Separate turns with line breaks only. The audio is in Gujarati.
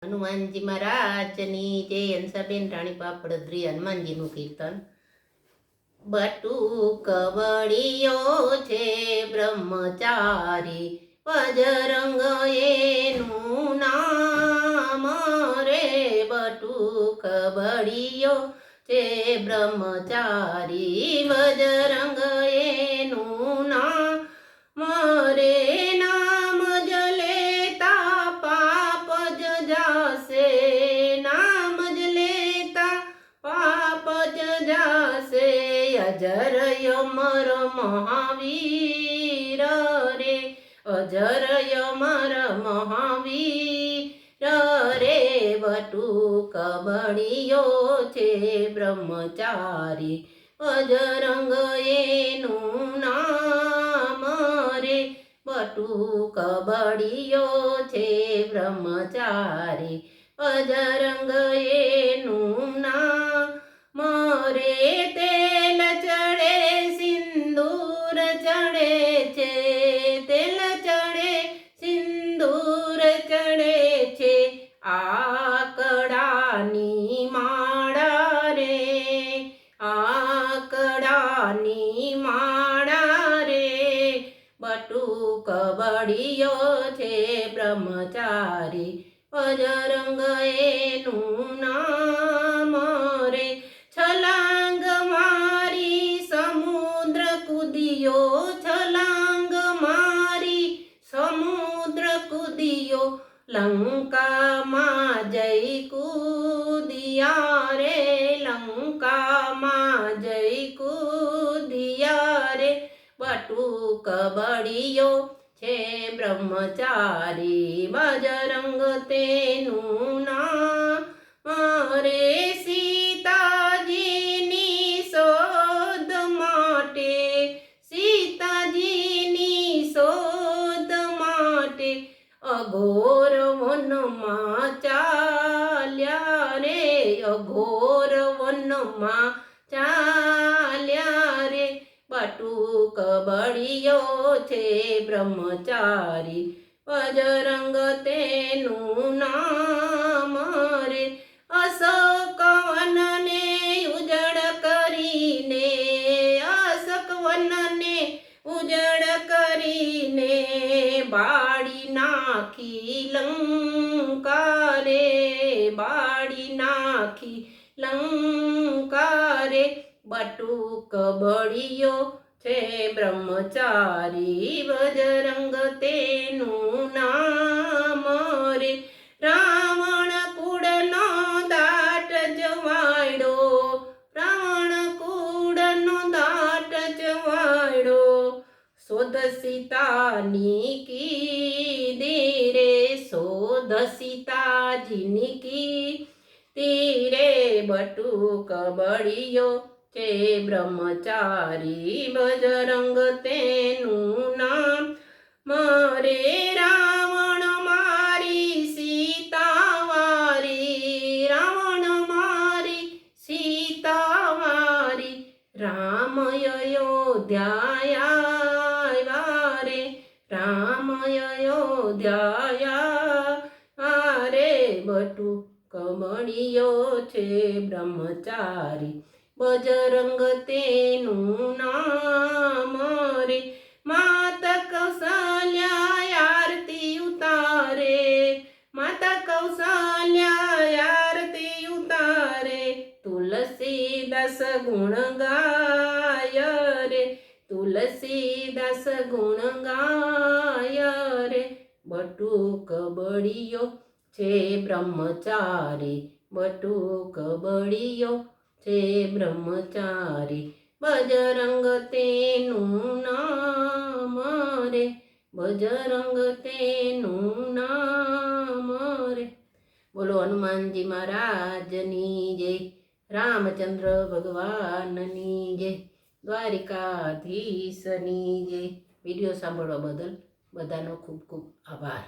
હનુમાનજી મહારાજની જય. હંસાબેન રાણી પાપડદ્રી હનુમાનજીનું કીર્તન. બટુક વળિયો છે બ્રહ્મચારી, બજરંગ એનું નામ રે. બટુક વળિયો છે બ્રહ્મચારી, બજરંગ એનું નામ રે. નામ જ લેતા પાપ જ જાશે, નામ જ લેતા પાપ જ જાશે. અજર અમર મહાવીર રે, અજર અમર મહાવીર રે. બટુક વળિયો છે બ્રહ્મચારી, બજરંગ એનું નામ રે. બટુક વળિયો છે બ્રહ્મચારી, બજરંગ એનું નામ રે. તેલ ચડે સિંદૂર ચડે છે, તેલ ચડે સિંદૂર ચડે છે. આકડાની માળા રે, આકડાની માળા રે. બટુક વળિયો છે બ્રહ્મચારી, બજરંગ એનું નામ રે. છલાંગ મારી સમુદ્ર કૂદિયો, છલાંગ મારી સમુદ્ર કૂદિયો. લંકામાં જઈ કૂદિયા રે, લંકામાં જઈ કૂદિયા રે. બટુક વળિયો છે બ્રહ્મચારી, બજરંગ તેનું નામ રે. સીતાજીની શોધ માટે, સીતાજીની શોધ માટે અઘોર વનમાં ચાલ્યા રે, અઘોર વનમાં ચાલ્યા રે. બટુક વળિયો છે બ્રહ્મચારી, બજરંગ તેનું નામ રે. અશોક વનને ઉજળ કરીને, અશોક વનને ઉજળ કરીને બાળી નાખી લંકા રે, બાળી નાખી લંકા રે. બટુક વળિયો છે બ્રહ્મચારી, બજરંગ તેનું નામ રે. રાવણ કુળનો દાટ જવાડ્યો, રાવણ કુળનો દાટ જવાડ્યો. શોધ સીતાની કીધી રે, શોધ સીતાજીની કીધી રે. બટુક વળિયો છે બ્રહ્મચારી, બજરંગ તેનું નામ રે. રાવણ મારી સીતા વારી, રાવણ મારી સીતા વારી. રામ અયોધ્યા રે, રામ અયોધ્યા રે. બટુક વળિયો છે બ્રહ્મચારી, બજરંગ તેનું નામ રે. માતા કૌશલ્યા આરતી ઉતારે, માતા કૌશલ્યા આરતી ઉતારે. તુલસીદાસ ગુણ ગાય રે, તુલસીદાસ ગુણ ગાય રે. બટુક વળિયો છે બ્રહ્મચારી, બટુક વળિયો છે બ્રહ્મચારી, બજરંગ તેનું નામ રે, બજરંગ તેનું નામ રે. બોલો હનુમાનજી મહારાજની જય, રામચંદ્ર ભગવાનની જય, દ્વારિકાધીશની જય. વિડીયો સાંભળવા બદલ બધાનો ખૂબ ખૂબ આભાર.